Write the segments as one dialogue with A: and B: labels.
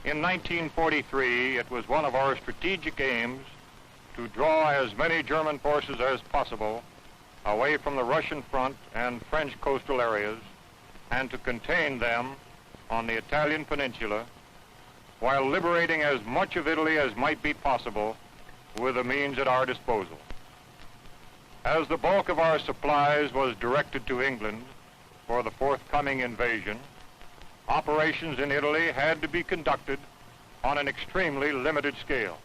A: In 1943, it was one of our strategic aims to draw as many German forces as possible away from the Russian front and French coastal areas and to contain them on the Italian peninsula while liberating as much of Italy as might be possible with the means at our disposal. As the bulk of our supplies was directed to England for the forthcoming invasion, operations in Italy had to be conducted on an extremely limited scale.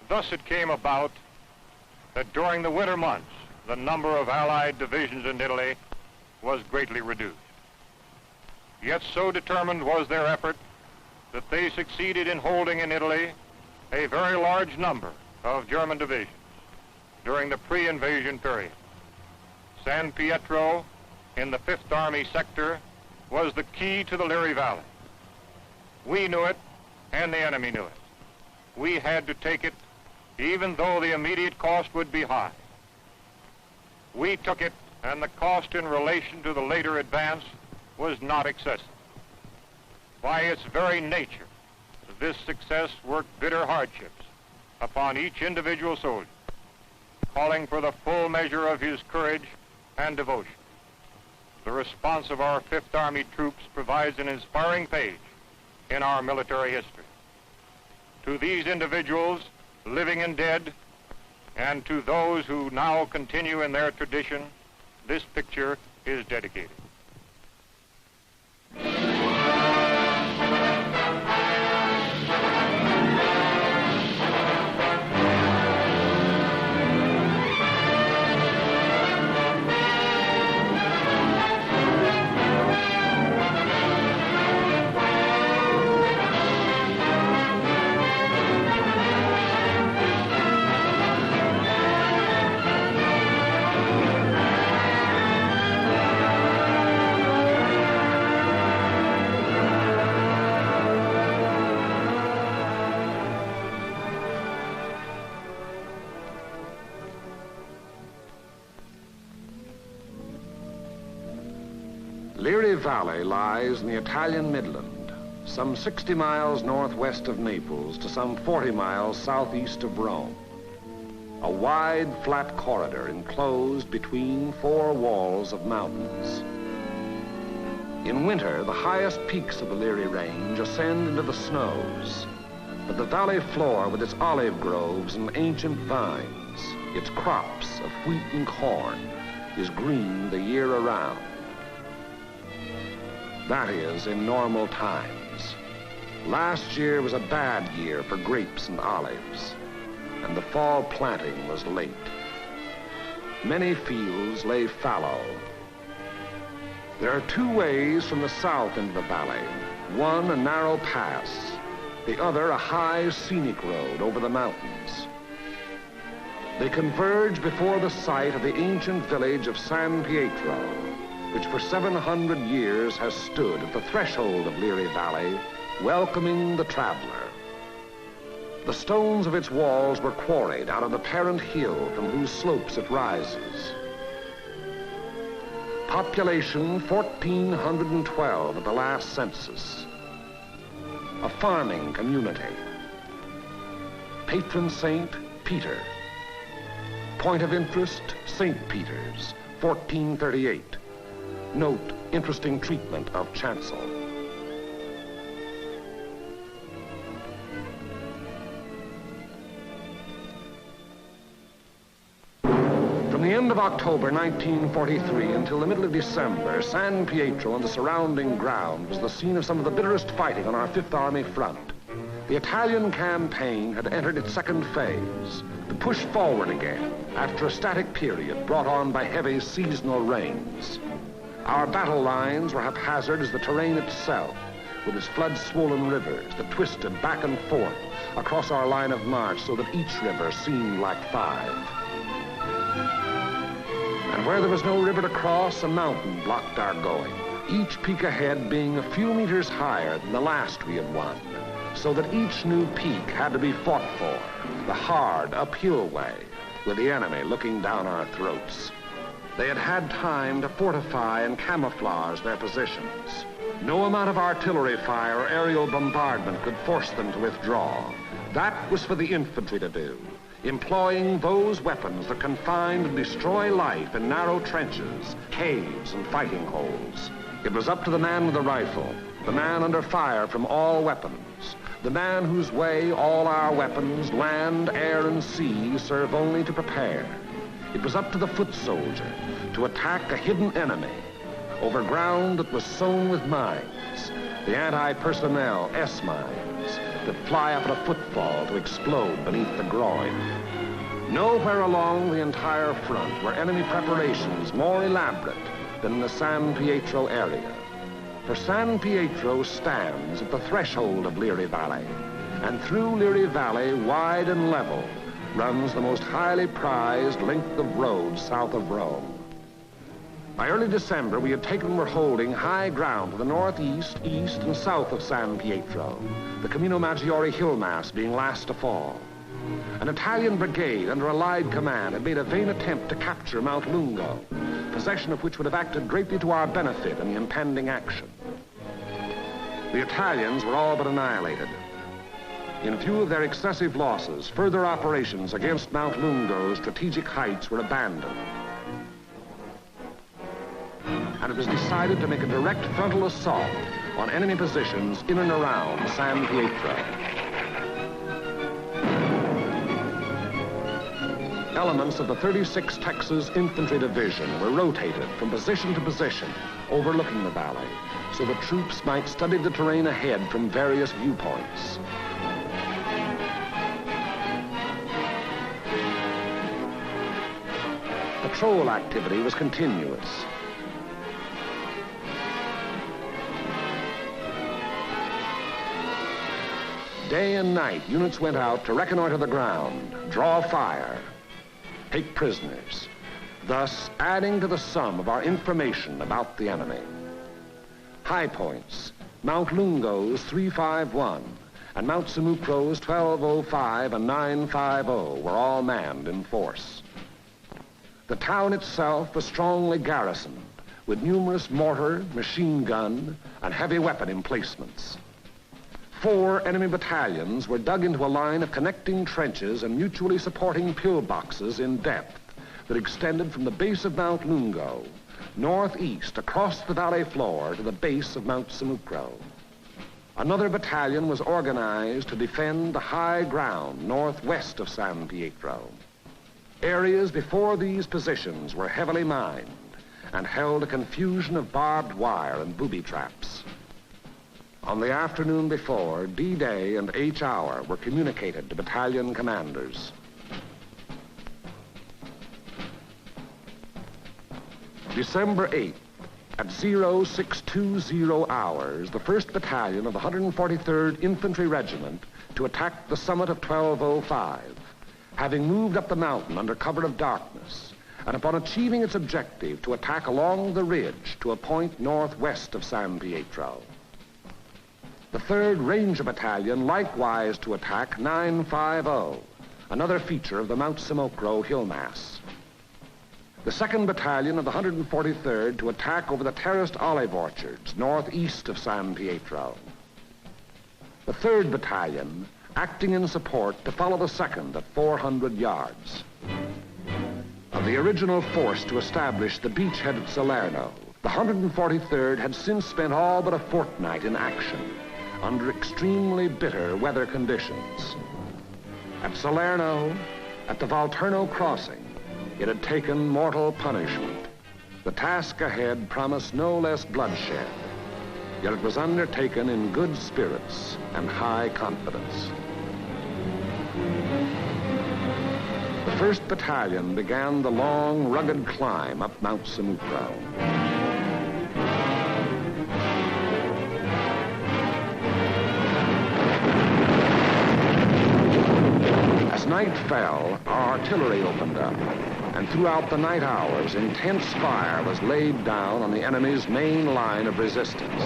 A: Thus it came about that during the winter months, the number of Allied divisions in Italy was greatly reduced. Yet so determined was their effort that they succeeded in holding in Italy a very large number of German divisions during the pre-invasion period. San Pietro in the 5th Army sector was the key to the Liri Valley. We knew it, and the enemy knew it. We had to take it, even though the immediate cost would be high. We took it, and the cost in relation to the later advance was not excessive. By its very nature, this success worked bitter hardships upon each individual soldier, calling for the full measure of his courage and devotion. The response of our 5th Army troops provides an inspiring page in our military history. To these individuals, living and dead, and to those who now continue in their tradition, this picture is dedicated.
B: Liri Valley lies in the Italian Midland, some 60 miles northwest of Naples to some 40 miles southeast of Rome. A wide, flat corridor enclosed between 4 walls of mountains. In winter, the highest peaks of the Liri Range ascend into the snows, but the valley floor with its olive groves and ancient vines, its crops of wheat and corn, is green the year around. That is, in normal times. Last year was a bad year for grapes and olives, and the fall planting was late. Many fields lay fallow. There are 2 ways from the south into the valley. One, a narrow pass. The other, a high, scenic road over the mountains. They converge before the site of the ancient village of San Pietro, which for 700 years has stood at the threshold of Liri Valley, welcoming the traveler. The stones of its walls were quarried out of the parent hill from whose slopes it rises. Population 1,412 at the last census. A farming community. Patron saint, Peter. Point of interest, St. Peter's, 1438. Note, interesting treatment of chancel. From the end of October 1943 until the middle of December, San Pietro and the surrounding ground was the scene of some of the bitterest fighting on our 5th Army front. The Italian campaign had entered its second phase, the push forward again after a static period brought on by heavy seasonal rains. Our battle lines were haphazard as the terrain itself, with its flood-swollen rivers that twisted back and forth across our line of march so that each river seemed like 5. And where there was no river to cross, a mountain blocked our going, each peak ahead being a few meters higher than the last we had won, so that each new peak had to be fought for, the hard uphill way, with the enemy looking down our throats. They had had time to fortify and camouflage their positions. No amount of artillery fire or aerial bombardment could force them to withdraw. That was for the infantry to do, employing those weapons that can find and destroy life in narrow trenches, caves, and fighting holes. It was up to the man with the rifle, the man under fire from all weapons, the man whose way all our weapons, land, air, and sea, serve only to prepare. It was up to the foot soldier to attack a hidden enemy over ground that was sown with mines, the anti-personnel S-mines that fly up at a footfall to explode beneath the groin. Nowhere along the entire front were enemy preparations more elaborate than in the San Pietro area. For San Pietro stands at the threshold of Liri Valley, and through Liri Valley, wide and level, runs the most highly prized length of road south of Rome. By early December, we had taken and were holding high ground to the northeast, east, and south of San Pietro, the Camino Maggiore hill mass being last to fall. An Italian brigade under Allied command had made a vain attempt to capture Mount Lungo, possession of which would have acted greatly to our benefit in the impending action. The Italians were all but annihilated. In view of their excessive losses, further operations against Mount Lungo's strategic heights were abandoned. And it was decided to make a direct frontal assault on enemy positions in and around San Pietro. Elements of the 36th Texas Infantry Division were rotated from position to position, overlooking the valley, so the troops might study the terrain ahead from various viewpoints. Patrol activity was continuous. Day and night, units went out to reconnoiter the ground, draw fire, take prisoners, thus adding to the sum of our information about the enemy. High points, Mount Lungo's 351 and Mount Simucro's 1205 and 950 were all manned in force. The town itself was strongly garrisoned with numerous mortar, machine gun, and heavy weapon emplacements. 4 enemy battalions were dug into a line of connecting trenches and mutually supporting pillboxes in depth that extended from the base of Mount Lungo, northeast across the valley floor to the base of Mount Simucro. Another battalion was organized to defend the high ground northwest of San Pietro. Areas before these positions were heavily mined and held a confusion of barbed wire and booby traps. On the afternoon before, D-Day and H-Hour were communicated to battalion commanders. December 8th, at 0620 hours, the 1st Battalion of the 143rd Infantry Regiment to attack the summit of 1205, having moved up the mountain under cover of darkness, and upon achieving its objective to attack along the ridge to a point northwest of San Pietro. The 3rd Ranger Battalion likewise to attack 950, another feature of the Mount Simucro hill mass. The 2nd Battalion of the 143rd to attack over the terraced olive orchards northeast of San Pietro. The 3rd Battalion acting in support to follow the 2nd at 400 yards. Of the original force to establish the beachhead at Salerno, the 143rd had since spent all but a fortnight in action under extremely bitter weather conditions. At Salerno, at the Volturno crossing, it had taken mortal punishment. The task ahead promised no less bloodshed, yet it was undertaken in good spirits and high confidence. The 1st Battalion began the long, rugged climb up Mount Simucro. As night fell, our artillery opened up, and throughout the night hours, intense fire was laid down on the enemy's main line of resistance.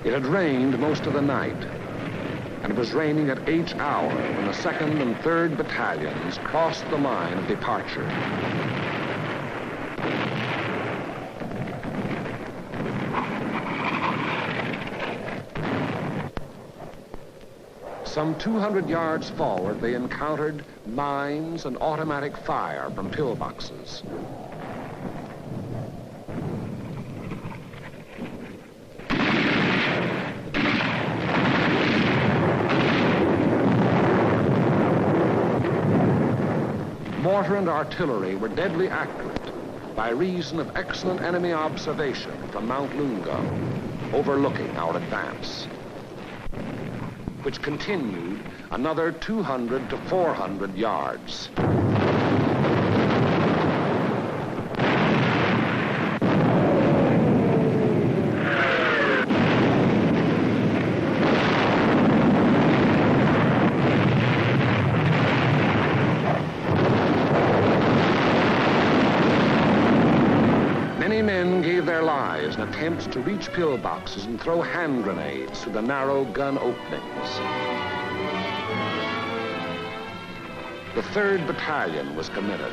B: It had rained most of the night, and it was raining at each hour when the 2nd and 3rd battalions crossed the line of departure. Some 200 yards forward, they encountered mines and automatic fire from pillboxes. Mortar and artillery were deadly accurate by reason of excellent enemy observation from Mount Lungo, overlooking our advance, which continued another 200 to 400 yards. Many men gave their lives in attempts to reach pillboxes and throw hand grenades through the narrow gun openings. The 3rd Battalion was committed.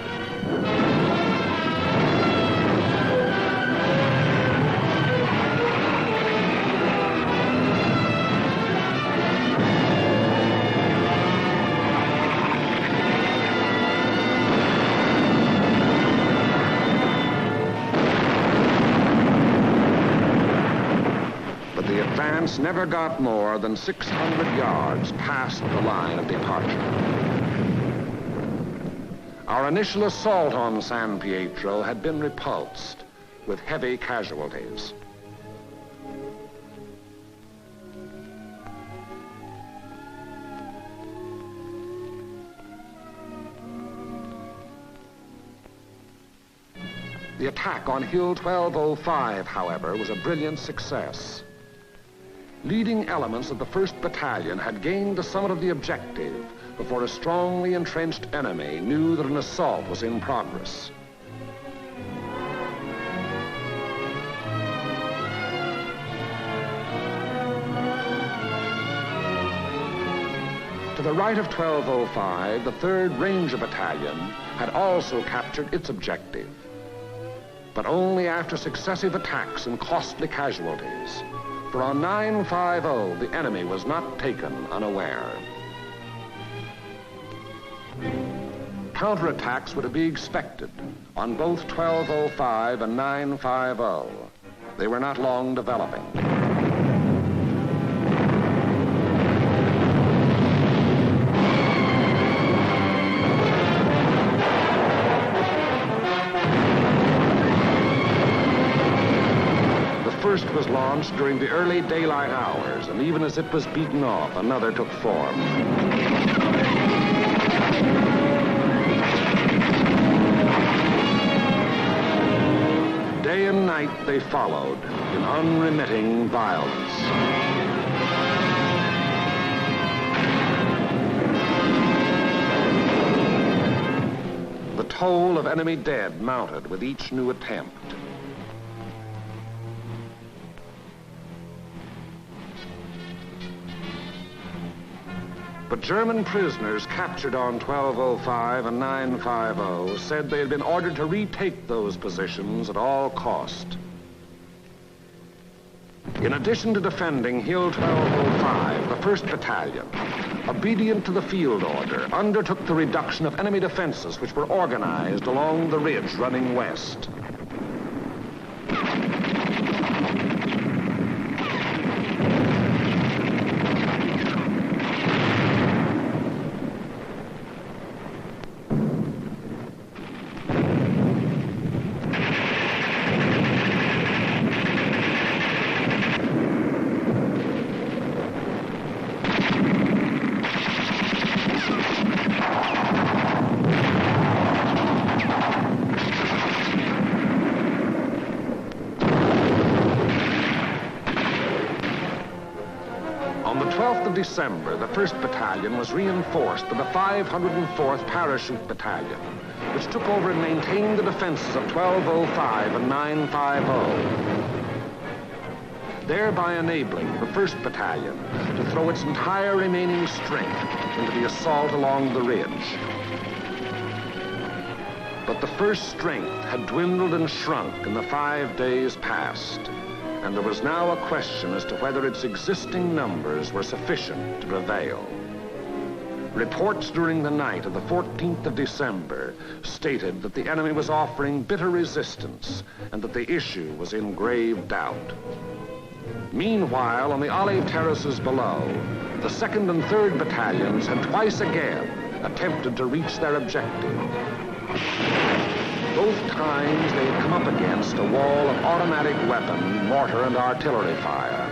B: Never got more than 600 yards past the line of departure. Our initial assault on San Pietro had been repulsed with heavy casualties. The attack on Hill 1205, however, was a brilliant success. Leading elements of the 1st Battalion had gained the summit of the objective before a strongly entrenched enemy knew that an assault was in progress. To the right of 1205, the 3rd Ranger Battalion had also captured its objective, but only after successive attacks and costly casualties. For on 950, the enemy was not taken unaware. Counterattacks were to be expected on both 1205 and 950. They were not long developing. The first was launched during the early daylight hours, and even as it was beaten off, another took form. Day and night they followed in unremitting violence. The toll of enemy dead mounted with each new attempt. But German prisoners captured on 1205 and 950 said they had been ordered to retake those positions at all cost. In addition to defending Hill 1205, the 1st Battalion, obedient to the field order, undertook the reduction of enemy defenses which were organized along the ridge running west. December, the 1st Battalion was reinforced by the 504th Parachute Battalion, which took over and maintained the defenses of 1205 and 950. thereby enabling the 1st Battalion to throw its entire remaining strength into the assault along the ridge. But the 1st strength had dwindled and shrunk in the 5 days past, and there was now a question as to whether its existing numbers were sufficient to prevail. Reports during the night of the 14th of December stated that the enemy was offering bitter resistance and that the issue was in grave doubt. Meanwhile, on the olive terraces below, the 2nd and 3rd Battalions had twice again attempted to reach their objective. Both times they had come up against a wall of automatic weapon, mortar, and artillery fire.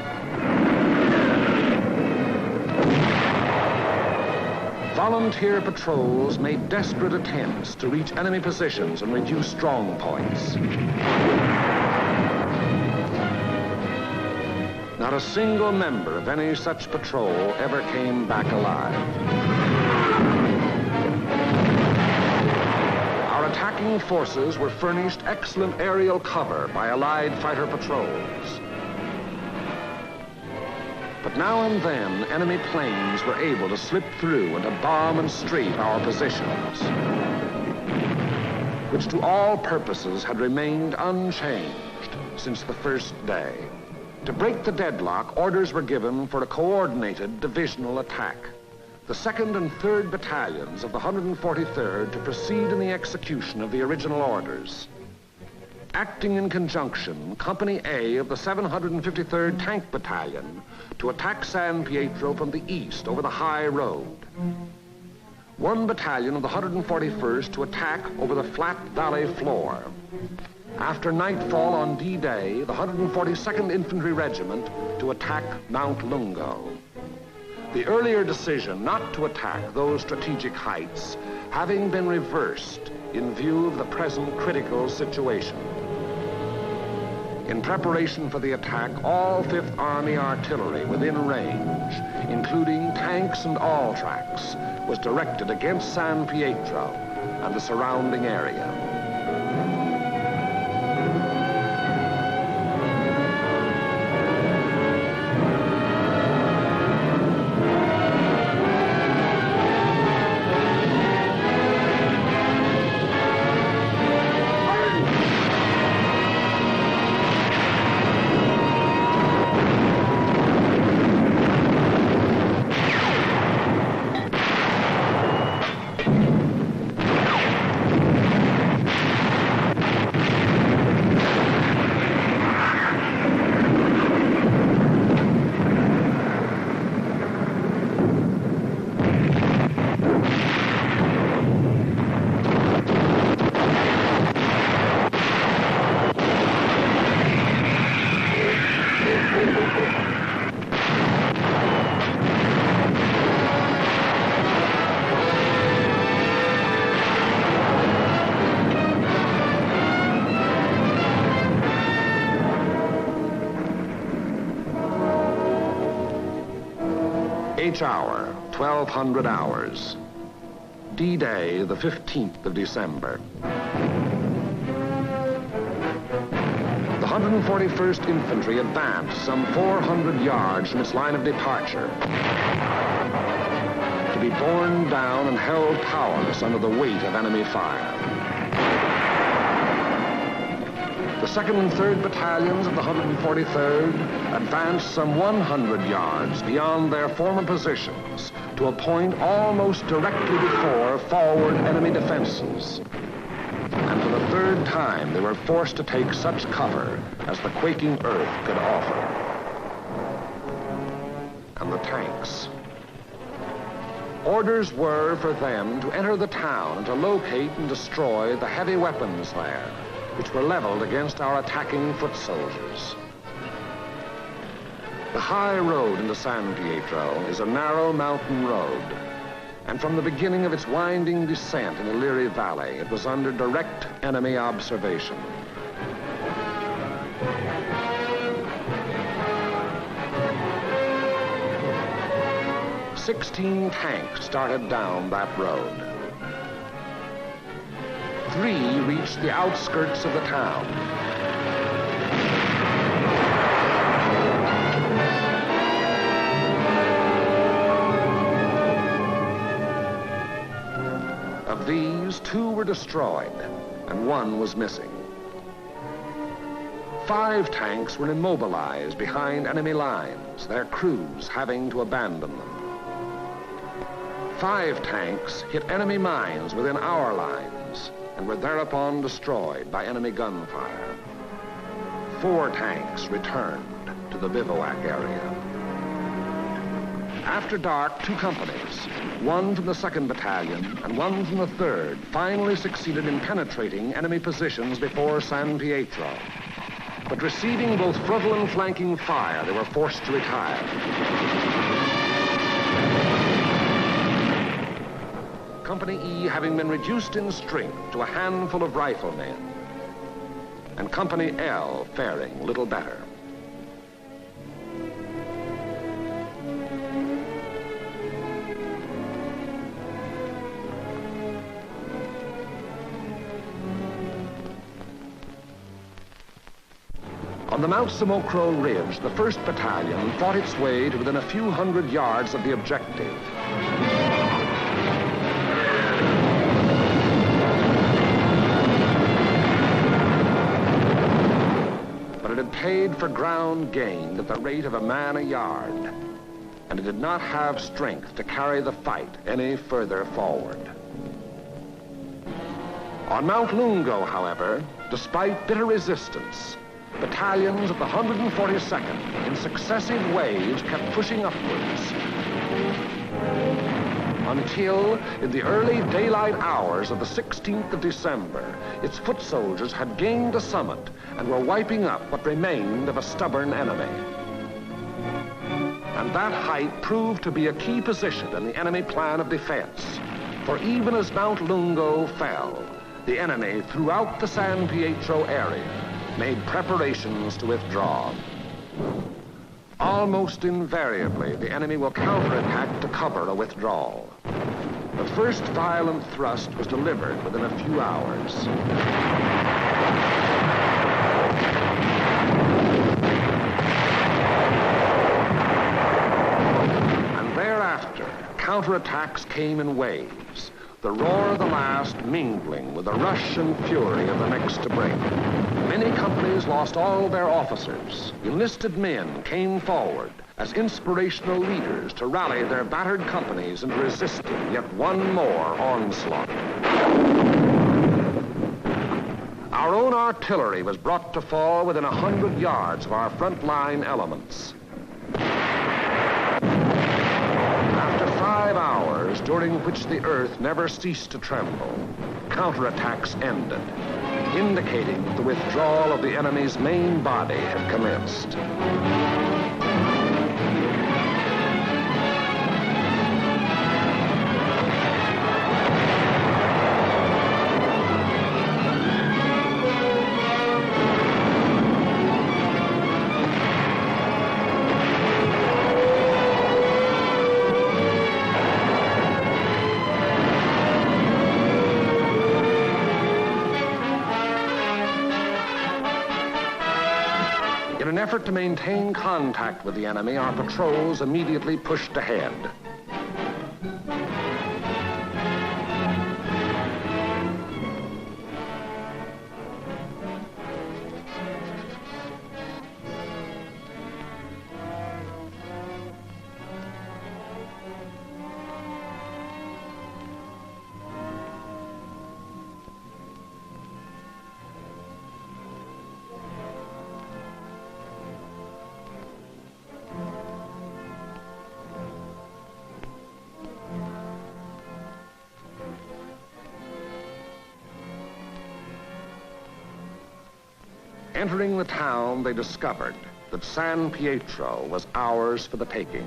B: Volunteer patrols made desperate attempts to reach enemy positions and reduce strong points. Not a single member of any such patrol ever came back alive. Our attacking forces were furnished excellent aerial cover by Allied fighter patrols. But now and then, enemy planes were able to slip through and to bomb and strafe our positions, which to all purposes had remained unchanged since the 1st day. To break the deadlock, orders were given for a coordinated divisional attack. The 2nd and 3rd Battalions of the 143rd to proceed in the execution of the original orders. Acting in conjunction, Company A of the 753rd Tank Battalion to attack San Pietro from the east over the high road. 1 battalion of the 141st to attack over the flat valley floor. After nightfall on D-Day, the 142nd Infantry Regiment to attack Mount Lungo. The earlier decision not to attack those strategic heights having been reversed in view of the present critical situation. In preparation for the attack, all 5th Army artillery within range, including tanks and all tracks, was directed against San Pietro and the surrounding area. H hour, 1200 hours. D-Day, the 15th of December. The 141st Infantry advanced some 400 yards from its line of departure, to be borne down and held powerless under the weight of enemy fire. The 2nd and 3rd Battalions of the 143rd advanced some 100 yards beyond their former positions to a point almost directly before forward enemy defenses. And for the 3rd time, they were forced to take such cover as the quaking earth could offer. And the tanks. Orders were for them to enter the town and to locate and destroy the heavy weapons there, which were leveled against our attacking foot soldiers. The high road into San Pietro is a narrow mountain road, and from the beginning of its winding descent in the Liri Valley, it was under direct enemy observation. "16 tanks started down that road. 3 reached the outskirts of the town. Of these, 2 were destroyed, and 1 was missing. 5 tanks were immobilized behind enemy lines, their crews having to abandon them. 5 tanks hit enemy mines within our lines and were thereupon destroyed by enemy gunfire. 4 tanks returned to the bivouac area. After dark, 2 companies, 1 from the 2nd Battalion and 1 from the 3rd, finally succeeded in penetrating enemy positions before San Pietro. But receiving both frontal and flanking fire, they were forced to retire. Company E having been reduced in strength to a handful of riflemen, and Company L faring little better. On the Mount Samocro Ridge, the 1st Battalion fought its way to within a few hundred yards of the objective. But it had paid for ground gained at the rate of a man a yard, and it did not have strength to carry the fight any further forward. On Mount Lungo, however, despite bitter resistance, battalions of the 142nd in successive waves kept pushing upwards until, in the early daylight hours of the 16th of December, its foot soldiers had gained the summit and were wiping up what remained of a stubborn enemy. And that height proved to be a key position in the enemy plan of defense, for even as Mount Lungo fell, the enemy throughout the San Pietro area made preparations to withdraw. Almost invariably, the enemy will counterattack to cover a withdrawal. The first violent thrust was delivered within a few hours. And thereafter, counterattacks came in waves, the roar of the last mingling with the rush and fury of the next to break. Many companies lost all their officers. Enlisted men came forward as inspirational leaders to rally their battered companies into resisting yet one more onslaught. Our own artillery was brought to fall within 100 yards of our front-line elements. After 5 hours, during which the earth never ceased to tremble, counterattacks ended, indicating that the withdrawal of the enemy's main body had commenced. In an effort to maintain contact with the enemy, our patrols immediately pushed ahead. Entering the town, they discovered that San Pietro was ours for the taking.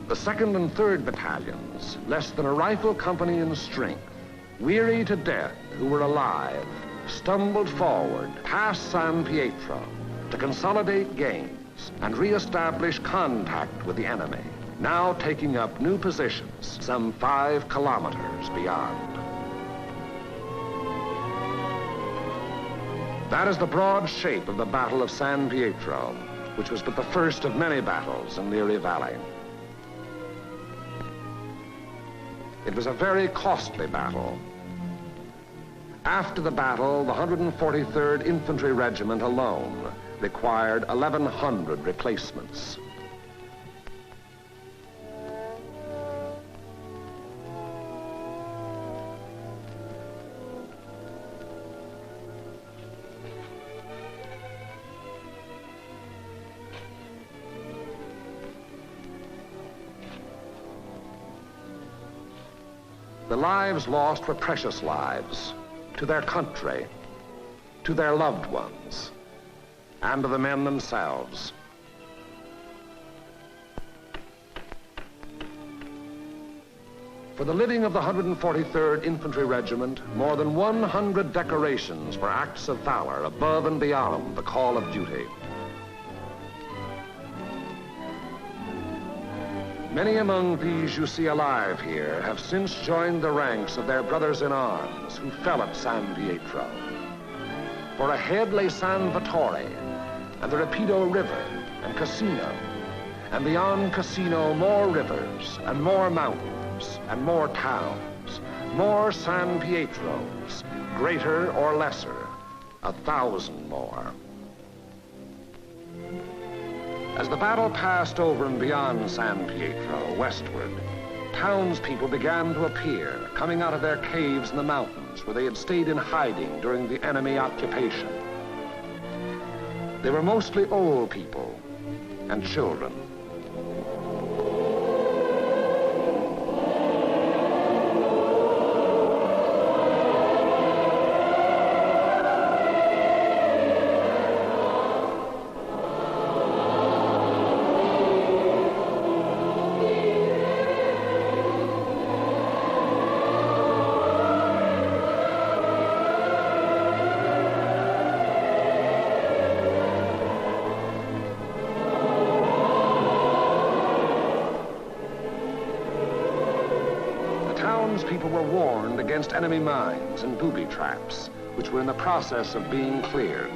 B: The 2nd and 3rd battalions, less than a rifle company in strength, weary to death who were alive, stumbled forward past San Pietro to consolidate gains and re-establish contact with the enemy, now taking up new positions some 5 kilometers beyond. That is the broad shape of the Battle of San Pietro, which was but the first of many battles in the Erie Valley. It was a very costly battle. After the battle, the 143rd Infantry Regiment alone required 1,100 replacements. The lives lost were precious lives to their country, to their loved ones, and to the men themselves. For the living of the 143rd Infantry Regiment, more than 100 decorations for acts of valor above and beyond the call of duty. Many among these you see alive here have since joined the ranks of their brothers in arms who fell at San Pietro. For ahead lay San Vittore and the Rapido River and Cassino, and beyond Cassino more rivers and more mountains and more towns, more San Pietros, greater or lesser, 1,000 more. As the battle passed over and beyond San Pietro, westward, townspeople began to appear, coming out of their caves in the mountains where they had stayed in hiding during the enemy occupation. They were mostly old people and children. People were warned against enemy mines and booby traps, which were in the process of being cleared.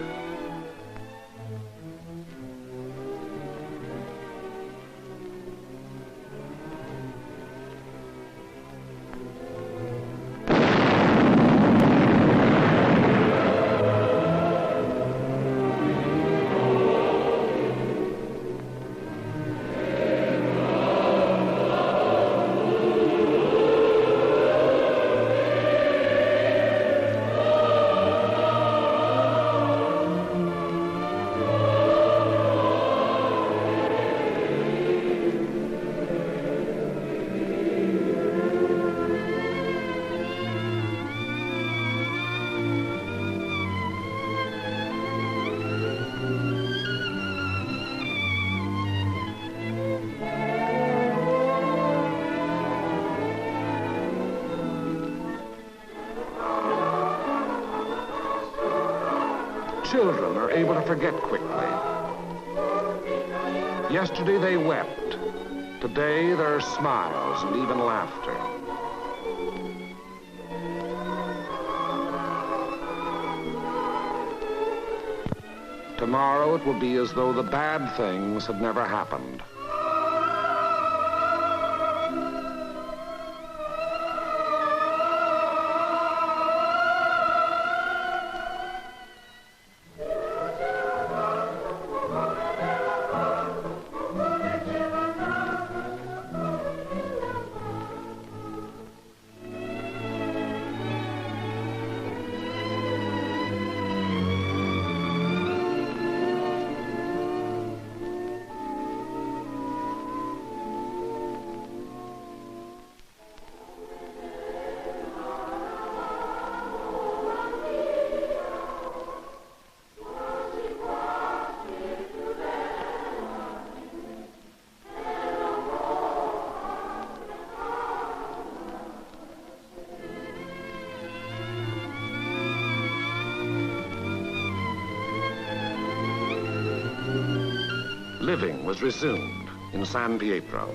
B: Children are able to forget quickly. Yesterday they wept. Today there are smiles and even laughter. Tomorrow it will be as though the bad things had never happened. Living was resumed in San Pietro.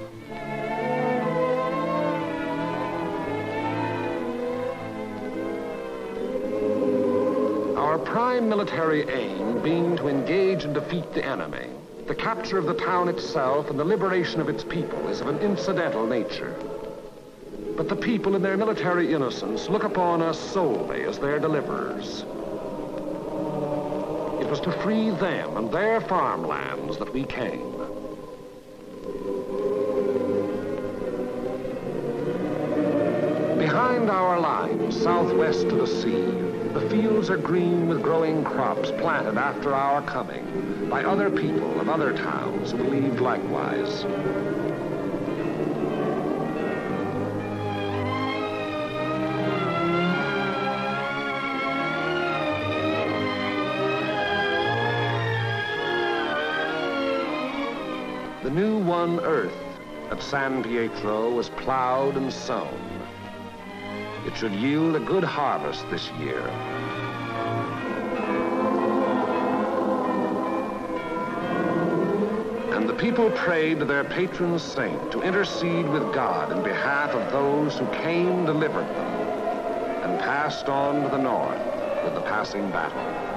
B: Our prime military aim being to engage and defeat the enemy, the capture of the town itself and the liberation of its people is of an incidental nature. But the people in their military innocence look upon us solely as their deliverers. It was to free them and their farmlands that we came. Behind our lines, southwest to the sea, the fields are green with growing crops planted after our coming by other people of other towns who believed likewise. The new won earth at San Pietro was plowed and sown. It should yield a good harvest this year. And the people prayed to their patron saint to intercede with God in behalf of those who came, delivered them, and passed on to the north with the passing battle.